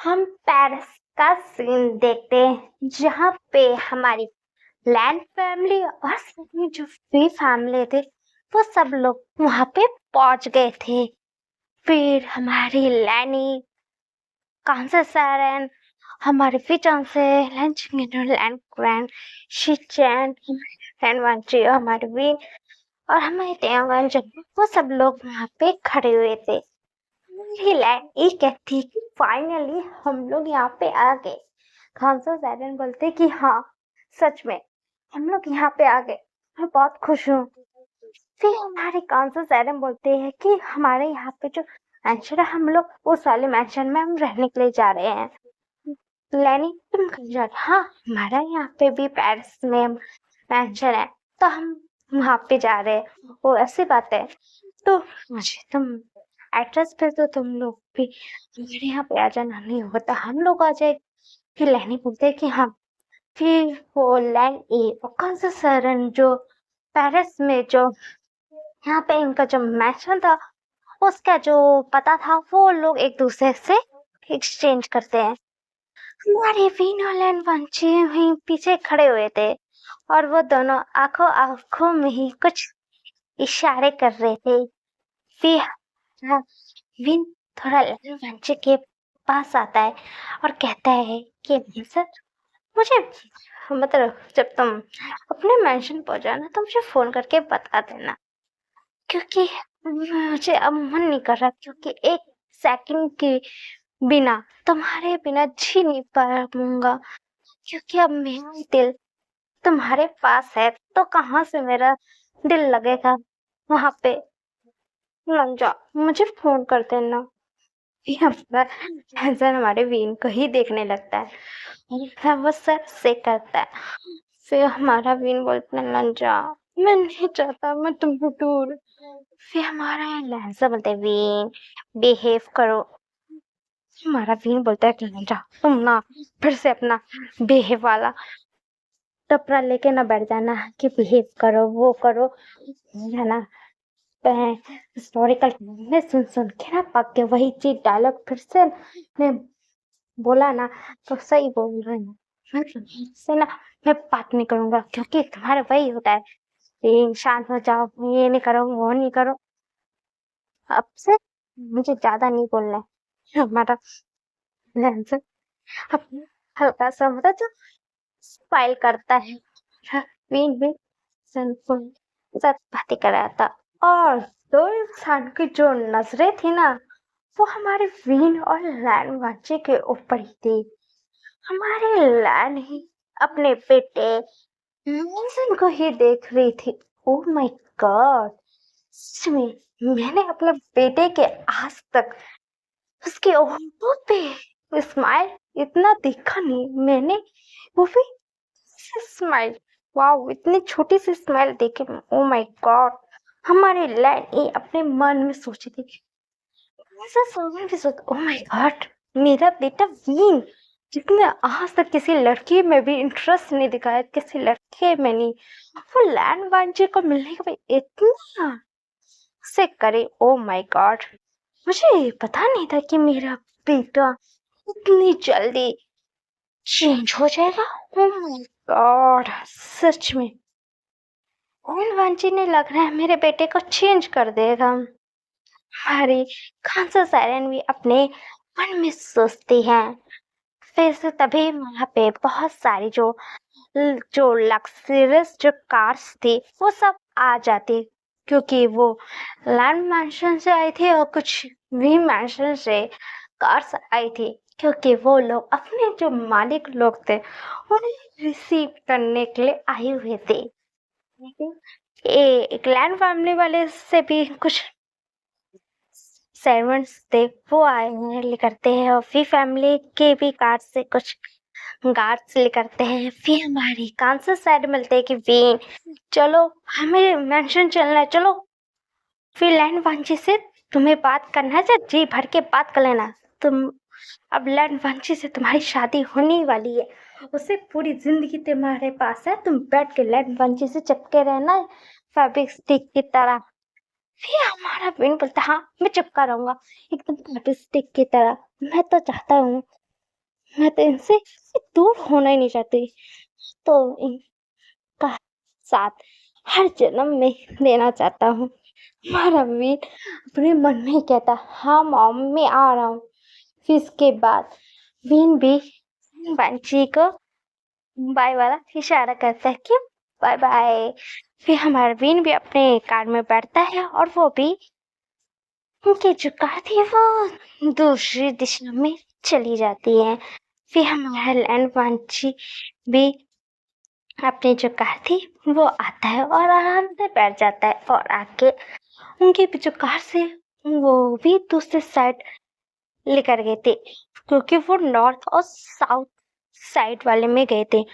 हम पेरिस का सीन देखते हैं जहाँ पे हमारी लैंड फैमिली और सभी जो फ्री फैमिली थे वो सब लोग वहां पे पहुंच गए थे। फिर हमारी लैनी कांसेसैरन हमारे फिचन से लंच लैंड ग्रैंड शिचैन हमारे हमारे वीन और हमारे तेवन वो सब लोग वहां पे खड़े हुए थे। मेरी लैंड ये कहती कि फाइनली हम लोग यहाँ पे आ गए। खानसा सैरन बोलते कि हाँ सच में हम लोग यहाँ पे आ गए, मैं बहुत खुश हूँ। फिर हमारे कांसा सैरन बोलते हैं कि हमारे यहाँ पे जो मैंशन है हम लोग उस वाले मैंशन में हम रहने के लिए जा रहे हैं। लैनी तुम कहीं जा रहे? हाँ हमारा यहाँ पे भी पेरिस में मैंशन है तो हम वहाँ पे जा रहे हैं। वो ऐसी बात है तो मुझे तुम एड्रेस पे तो तुम लोग भी हमारे यहाँ पे आ जाना, नहीं होता हम लोग आ जाए। फिर लैनी बोलते हैं कि हाँ। फिर वो लैंड ए और कौन सा सरन जो पेरिस में जो यहाँ पे इनका जो मैंशन था उसका जो पता था वो लोग एक दूसरे से एक्सचेंज करते हैं। हमारे विन और लैंड वंशी वहीं पीछे खड़े हुए थे और वो दोनों आंखों आंखों में ही कुछ इशारे कर रहे थे। फिर विन थोड़ा लंच के पास आता है और कहता है कि सर मुझे मतलब जब तुम अपने मेंशन पहुंचा ना तो मुझे फोन करके बता देना, क्योंकि मुझे अब मन नहीं कर रहा, क्योंकि एक सेकंड के बिना तुम्हारे बिना जी नहीं पाऊंगा, क्योंकि अब मेरा दिल तुम्हारे पास है तो कहाँ से मेरा दिल लगेगा वहां पे। लंजा मुझे फोन कर देना। ये हमारा हमारे वीन को ही देखने लगता है और वो सर से करता है। फिर हमारा वीन बोलता है लंजा मैं नहीं चाहता मैं तुमको दूर। फिर हमारा लहजा बोलता है वीन बिहेव करो। हमारा वीन बोलता है कि लंजा तुम ना फिर से अपना बिहेव वाला टपरा लेके ना बैठ जाना कि बिहेव करो वो करो, है ना। हिस्टोरिकल में सुन सुन के ना पक के वही चीज डायलॉग फिर से ने बोला ना तो सही बोल रहे हैं। मैं तुमसे ना मैं बात नहीं करूंगा क्योंकि तुम्हारा वही होता है शांत हो जाओ, ये नहीं करो वो नहीं करो। अब से मुझे ज्यादा नहीं बोलना है। हमारा लहजा अपना हल्का सा मतलब जो स्माइल करता है वीन भी सनफुल साथ बातें कर रहा था और दो इंसान की जो नजरें थी ना वो हमारे वीन और लैंड बच्चे के ऊपर ही थी। हमारे लैंड ही अपने बेटे मेसन को ही देख रही थी। ओह माय गॉड, सच में मैंने अपने बेटे के आज तक उसके होठों पे स्माइल इतना देखा नहीं मैंने, वो भी स्माइल। वाओ इतनी छोटी सी स्माइल देखे ओ माय गॉड। हमारे लैंड ये अपने मन में सोची थी ऐसा सोचने की सोच ओ माय गॉड मेरा बेटा वीन जिसने आज तक किसी लड़की में भी इंटरेस्ट नहीं दिखाया, किसी लड़के में नहीं, वो लैंड वांचे को मिलने के बाद इतना से करे। ओ माय गॉड मुझे पता नहीं था कि मेरा बेटा इतनी जल्दी चेंज हो जाएगा। ओ माय गॉड सच में लैंड वांची ने लग रहा है मेरे बेटे को चेंज कर देगा। हमारी खानसा सायरन भी अपने मन में सोचती हैं। फिर से तभी वहां पे बहुत सारी जो लग्जरियस जो कार्स थी वो सब आ जाती, क्योंकि वो लैंड मैंशन से आई थी और कुछ भी मैंशन से कार्स आई थी, क्योंकि वो लोग अपने जो मालिक लोग थे उन्हें रिसीव करने के लिए आए हुए थे। एक लैंड फैमिली वाले से भी कुछ सर्वेंट्स थे वो आए हैं ले करते हैं और फिर फैमिली के भी कार्ड से कुछ गार्ड्स ले करते हैं। फिर हमारी कांसा साइड मिलते हैं कि वीन चलो हमें मेंशन चलना है चलो। फिर लैंड वांची से तुम्हें बात करना है जी भर के बात कर लेना तुम। अब लैंड वांची से तुम्हारी शादी होने वाली है, उसे पूरी जिंदगी तुम्हारे पास है, तुम बैठ के लैंड वांची से चिपके रहना है फैब्रिक स्टिक की तरह। फिर हमारा विन बोलता हाँ मैं चिपका रहूंगा एकदम फैब्रिक स्टिक की तरह। मैं तो चाहता हूँ मैं तो इनसे दूर होना ही नहीं चाहती। तो इनका साथ हर जन्म में देना चाहता हूँ। हमारा वीर अपने मन में ही कहता, हाँ मॉम मैं आ रहा हूँ। फिर इसके बाद वीन भी बंची को बाय वाला इशारा करता है कि बाय बाय। फिर हमारा वीन भी अपने कार में बैठता है और वो भी उनकी जो कार थी वो दूसरी दिशा में चली जाती है। फिर हमारा लैंड वांची भी अपनी जो कार थी वो आता है और आराम से बैठ जाता है और आके उनकी भी जो कार से वो भी दूसरे साइड लेकर गए थे, क्योंकि वो नॉर्थ और साउथ साइड वाले में गए थे।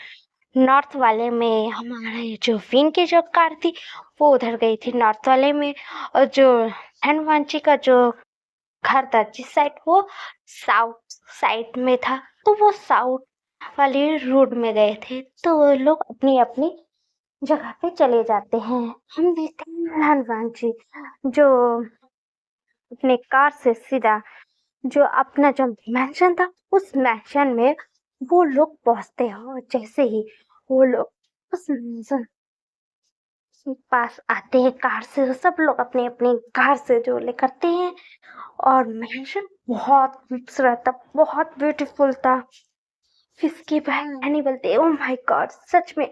नॉर्थ वाले में हमारा ये जो विन की जो कार थी वो उधर गई थी नॉर्थ वाले में, और जो हनुमानजी का जो घर था जिस साइड वो साउथ साइड में था, तो वो साउथ वाले रोड में गए थे। तो वो लोग अपनी अपनी जगह पे चले जाते हैं। हम देखते हैं हनुमान जी जो अपने कार से सीधा जो अपना जो मैंशन था उस मैंशन में वो लोग पहुंचते हैं, और जैसे ही वो लोग उस मैंशन के पास आते हैं कार से, तो सब लोग अपनी अपनी कार से जो ले करते हैं, और मैंशन बहुत खूबसूरत था, बहुत ब्यूटीफुल था। फिर इसकी बहन बोलती है, ओ माय गॉड सच में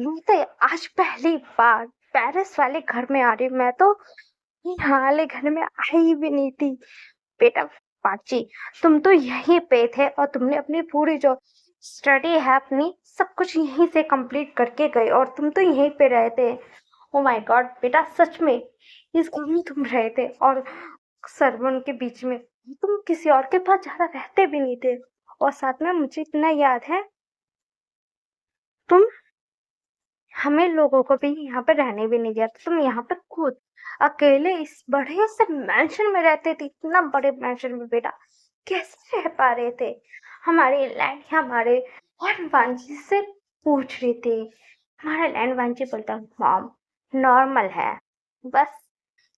मैं तो आज पहली बार पेरिस वाले घर में आ रही हूँ। मैं तो यहाँ वाले घर में आई भी नहीं थी। बेटा पाची, तुम तो यहीं पे थे और तुमने अपनी पूरी जो स्टडी है अपनी सब कुछ यहीं से कंप्लीट करके गए, और तुम तो यहीं पे रहे थे। ओ माय गॉड बेटा सच में इस घर में तुम रहे थे, और सर्वन के बीच में तुम किसी और के पास ज्यादा रहते भी नहीं थे। और साथ में मुझे इतना याद है तुम हमें लोगों को भी यहाँ पे रहने भी नहीं दिया, तुम यहाँ पे खुद अकेले इस बड़े से मैंशन में रहते थे। इतना बड़े मैंशन में बेटा कैसे रह पा रहे थे। हमारी लैंड हमारे लैंड वांची से पूछ रही थी। हमारा लैंड वांची बोलता, मॉम नॉर्मल है बस।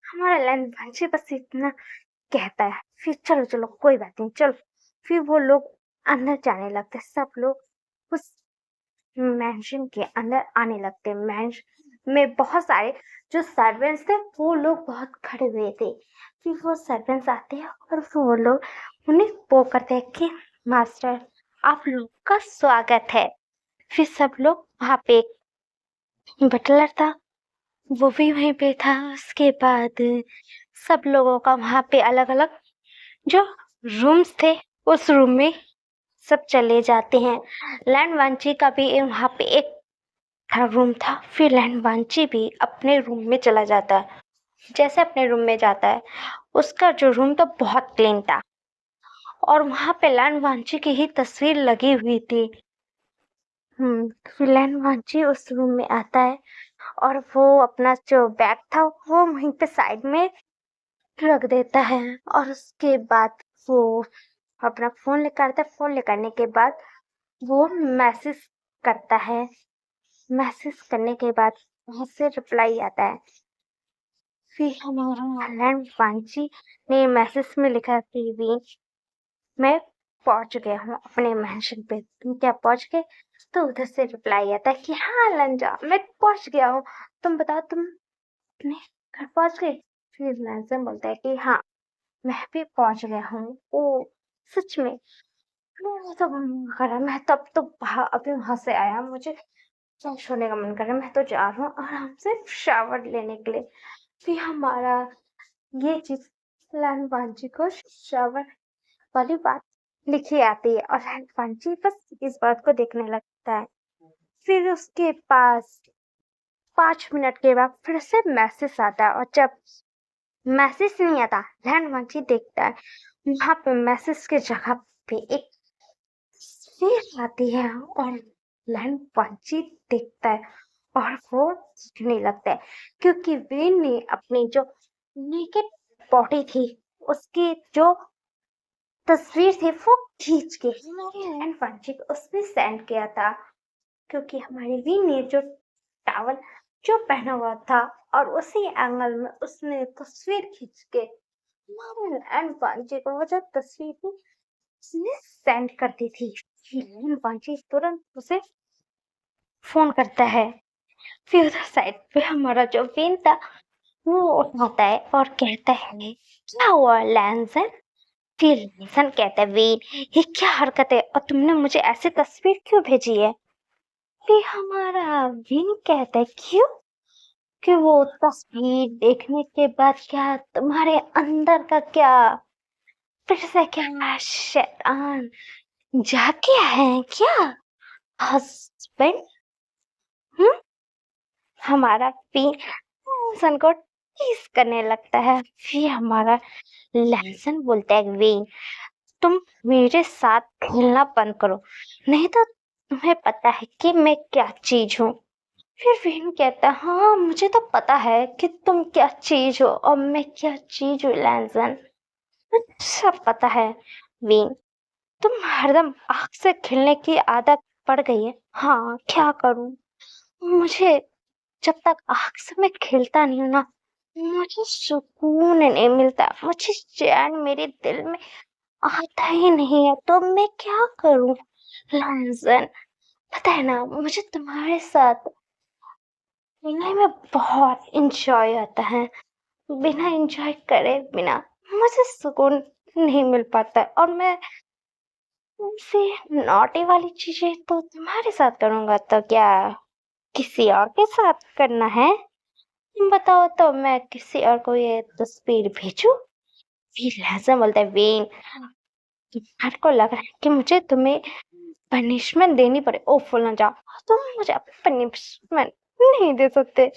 हमारा लैंड वांची बस इतना कहता है। फिर चलो चलो कोई बात नहीं चलो। फिर वो लोग अंदर जाने लगते, सब लोग उस मैंशन के अंदर आने लगते। मैंशन में बहुत सारे जो सर्वेंट्स थे वो लोग बहुत खड़े हुए थे। फिर वो सर्वेंट्स आते हैं और वो लोग उन्हें वो करते हैं कि मास्टर आप लोग का स्वागत है। फिर सब लोग वहाँ पे एक बटलर था वो भी वहीं पे था। उसके बाद सब लोगों का वहाँ पे अलग अलग जो रूम्स थे उस रूम में सब चले जाते हैं। लैंड वांची का भी वहाँ पे एक रूम था। फिर लैंड वांची भी अपने रूम में चला जाता है। जैसे अपने रूम में जाता है उसका जो रूम तो बहुत क्लीन था, और वहाँ पे लैंड वांची की ही तस्वीर लगी हुई थी। फिर लैंड वांची उस रूम में आता है और वो अपना जो बैग था वो वहीं पे साइड में रख देता है, और उसके बाद वो अपना फोन लेकर आता है। फोन लेकर के बाद वो मैसेज करता है। मैसेज करने के बाद वहां से रिप्लाई आता है। फिर हमारा लैंड वांची ने मैसेज में लिखा कि मैं पहुंच गया हूँ अपने मैंशन पे, तुम क्या पहुंच गए? तो उधर से रिप्लाई आता है कि हाँ लंजा मैं पहुंच गया हूँ, तुम बताओ तुम अपने घर पहुंच गए? फिर लंजा बोलता है कि हाँ मैं भी पहुंच गया हूँ। ओ सच में? मैं तो मन कर रहा, मैं तब तो अभी वहां से आया, मुझे फ्रेश होने का मन कर रहा है, मैं तो जा रहा हूँ आराम से शावर लेने के लिए। फिर हमारा ये चीज लैंड वांची को शावर वाली बात लिखी आती है, और लैंड वांची बस इस बात को देखने लगता है। फिर उसके पास 5 मिनट के बाद फिर से मैसेज आता है, और जब मैसेज नहीं आता लैंड वांची देखता है वहां पे मैसेज के जगह पे एक तस्वीर आती है, और लैंड वांची देखता है और वो सीखने लगता है, क्योंकि वेन ने अपनी जो नेकेड बॉडी थी उसकी जो तस्वीर थी वो खींच के हमारे लैंड वांची को उसने सेंड किया था, क्योंकि हमारे वीन ने जो टावल जो पहना हुआ था और उसी एंगल में उसने तस्वीर खींच के हमारे लैंड वांची को वो जो तस्वीर थी उसने सेंड कर दी थी। लेकिन वांची तुरंत उसे फोन करता है। फिर उधर साइड पे हमारा जो विन था वो उठाता है और कहता है, क्या हुआ लैंसन? फिर लैंसन कहता है, विन ये क्या हरकत है और तुमने मुझे ऐसी तस्वीर क्यों भेजी है? फिर हमारा विन कहता है, क्यों? कि वो तस्वीर देखने के बाद क्या तुम्हारे अंदर का क्या फिर से क्या शैतान जाके है क्या हस्बैंड? हमारा विन लैंसन को टीज करने लगता है। फिर हमारा लैंसन बोलता है, विन तुम मेरे साथ खेलना बंद करो, नहीं तो तुम्हें पता है कि मैं क्या चीज हूँ। फिर विन कहता है, हाँ मुझे तो पता है कि तुम क्या चीज हो और मैं क्या चीज हूँ लैंसन, मुझे सब पता है। विन तुम हरदम आग से खेलने की आदत पड़ गई है। हाँ क्या करूं, मुझे जब तक आग से मैं खेलता नहीं हूं ना, मुझे सुकून नहीं मिलता, मुझे चैन मेरे दिल में आता ही नहीं है। तो मैं क्या करूं लैंसन? पता है ना, मुझे तुम्हारे साथ खेलने में बहुत इंजॉय आता है। बिना इंजॉय करे बिना मुझे सुकून नहीं मिल पाता और मैं तुमसे नॉटी वाली चीजें तो तुम्हारे साथ करूंगा तो क्या किसी और के साथ करना है? तुम बताओ तो मैं किसी और को ये तस्वीर भेजूं? फिर लहजा बोलता है, वेन तुम्हारे को लग रहा है कि मुझे तुम्हें पनिशमेंट देनी पड़े। ओ फूलन जाओ, तुम मुझे पनिशमेंट नहीं दे सकते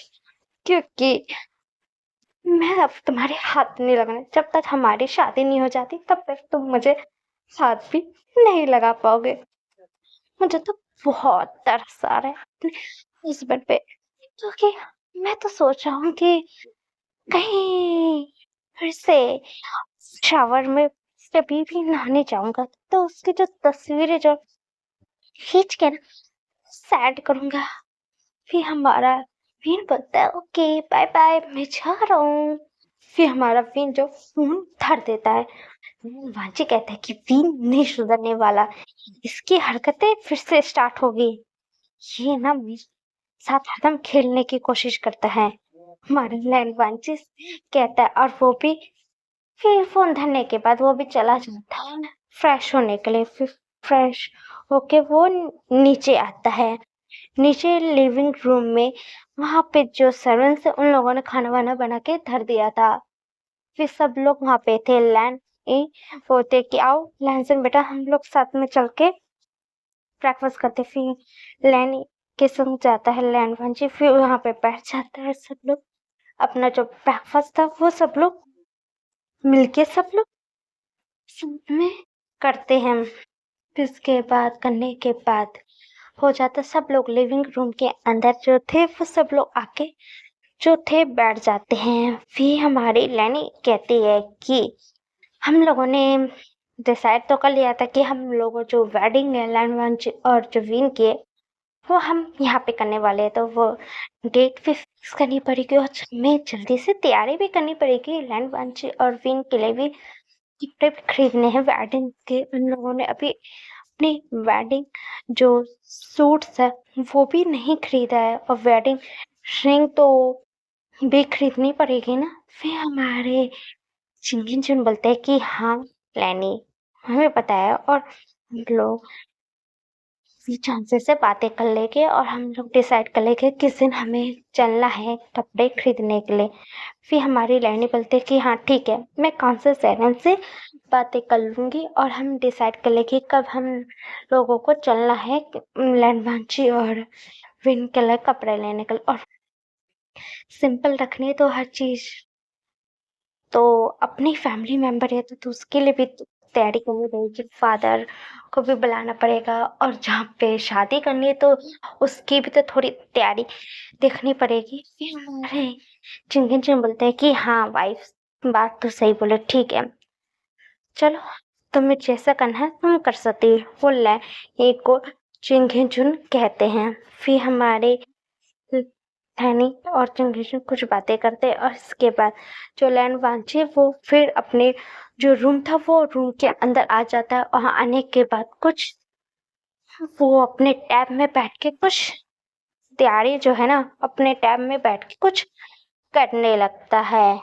क्योंकि मैं अब तुम्हारे हाथ नहीं लगाने। जब तक हमारी शादी नहीं हो जाती तब तक तुम मुझे हाथ भी नहीं लगा पाओगे। मुझे तो बहुत तरस आ रहा है अपने हस्बैंड पे, क्योंकि मैं तो सोच रहा हूँ कि कहीं फिर से शावर में कभी भी नहाने जाऊंगा तो उसकी जो तस्वीरें जो खींच के ना सैड करूंगा। फिर हमारा विन बोलता है, ओके बाय बाय मैं जा रहा हूँ। फिर हमारा विन जो फोन धर देता है। वांची कहता है कि विन नहीं सुधरने वाला, इसकी हरकतें फिर से स्टार्ट होगी, ये ना मेरे साथ हरदम खेलने की कोशिश करता है। हमारा लैंड वांची कहता है और वो भी फिर फोन धरने के बाद वो भी चला जाता है फ्रेश होने के लिए। फिर फ्रेश होके वो नीचे आता है। नीचे लिविंग रूम में वहां पे जो सर्वेंट्स है उन लोगों ने खाना वाना बना के धर दिया था। फिर सब लोग वहां पे थे। लैंड बोलते कि आओ लैंसन बेटा हम लोग साथ में चल के ब्रेकफास्ट करते। फिर लैंड के संग जाता है लैंड वांची। फिर वहां पे बैठ जाता है सब लोग। अपना जो ब्रेकफास्ट था वो सब लोग मिलके सब लोग साथ में करते हैं। फिर उसके बाद करने के बाद हो जाता, सब लोग लिविंग रूम के अंदर जो थे वो सब लोग आके जो थे बैठ जाते हैं। फिर हमारी लैनी कहती है कि हम लोगों ने डिसाइड तो कर लिया था कि हम लोगों जो वेडिंग है लैंड वंच और जो विन की है वो हम यहाँ पे करने वाले हैं, तो वो डेट भी फिक्स करनी पड़ेगी और हमें जल्दी से तैयारी भी करनी पड़ेगी। लैंड वंच और विन के लिए भी कपड़े भी खरीदने हैं वेडिंग के। उन लोगों ने अभी अपनी वेडिंग जो सूट्स है वो भी नहीं खरीदा है और वेडिंग रिंग तो भी खरीदनी पड़ेगी ना। फिर हमारे चिंगिन चुन बोलते हैं कि हाँ लैनी हमें पता है और हम लोग चांसेस से बातें कर लेंगे और हम लोग डिसाइड कर लेंगे किस दिन हमें चलना है कपड़े खरीदने के लिए। फिर हमारी लैनी बोलते हैं कि हाँ ठीक है मैं कौन से बातें कर लूंगी और हम डिसाइड कर लेंगे कब हम लोगों को चलना है लैंड मांची और विन के लिए कपड़े लेने के लिए। और सिंपल रखनी है तो हर चीज तो अपनी फैमिली मेंबर है तो उसके लिए भी तो तैयारी करनी पड़ेगी। फादर को भी बुलाना पड़ेगा और जहाँ पे शादी करनी है तो उसकी भी तो थोड़ी तैयारी देखनी पड़ेगी। फिर हमारे चिंगन चिंग बोलते हैं कि हाँ वाइफ बात तो सही बोले, ठीक है चलो तुम्हें जैसा करना है तुम कर सकती हो, वो एक को चिंगन चुन कहते हैं। फिर हमारे धनी और चिंगेशन कुछ बातें करते और इसके बाद जो लैंड वांची वो फिर अपने जो रूम था वो रूम के अंदर आ जाता है। वहां आने के बाद कुछ वो अपने टैब में बैठ के कुछ तैयारी जो है ना अपने टैब में बैठ के कुछ करने लगता है।